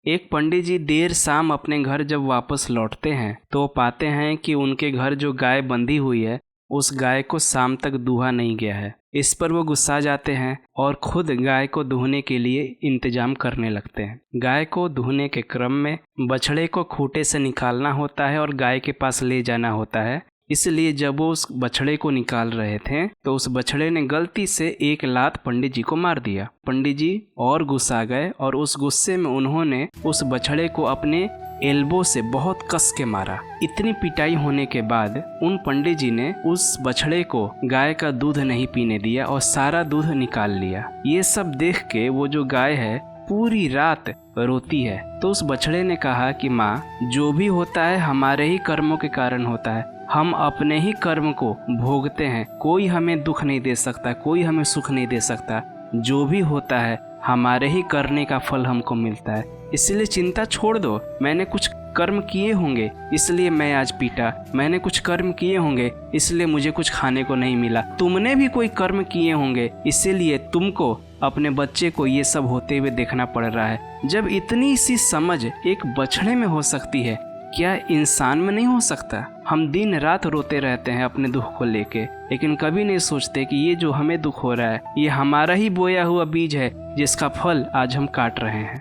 एक पंडित जी देर शाम अपने घर जब वापस लौटते हैं तो पाते हैं कि उनके घर जो गाय बंधी हुई है उस गाय को शाम तक दूहा नहीं गया है। इस पर वो गुस्सा जाते हैं और खुद गाय को दूहने के लिए इंतजाम करने लगते हैं। गाय को दूहने के क्रम में बछड़े को खूंटे से निकालना होता है और गाय के पास ले जाना होता है। इसलिए जब वो उस बछड़े को निकाल रहे थे तो उस बछड़े ने गलती से एक लात पंडित जी को मार दिया। पंडित जी और गुस्सा गए और उस गुस्से में उन्होंने उस बछड़े को अपने एल्बो से बहुत कस के मारा। इतनी पिटाई होने के बाद उन पंडित जी ने उस बछड़े को गाय का दूध नहीं पीने दिया और सारा दूध निकाल लिया। ये सब देख के वो जो गाय है पूरी रात रोती है। तो उस बछड़े ने कहा कि माँ, जो भी होता है हमारे ही कर्मों के कारण होता है। हम अपने ही कर्म को भोगते हैं। कोई हमें दुख नहीं दे सकता, कोई हमें सुख नहीं दे सकता। जो भी होता है हमारे ही करने का फल हमको मिलता है। इसलिए चिंता छोड़ दो। मैंने कुछ कर्म किए होंगे इसलिए मैं आज पीटा, मैंने कुछ कर्म किए होंगे इसलिए मुझे कुछ खाने को नहीं मिला। तुमने भी कोई कर्म किए होंगे इसीलिए तुमको अपने बच्चे को ये सब होते हुए देखना पड़ रहा है। जब इतनी सी समझ एक बछड़े में हो सकती है, क्या इंसान में नहीं हो सकता? हम दिन रात रोते रहते हैं अपने दुख को लेके, लेकिन कभी नहीं सोचते कि ये जो हमें दुख हो रहा है ये हमारा ही बोया हुआ बीज है जिसका फल आज हम काट रहे हैं।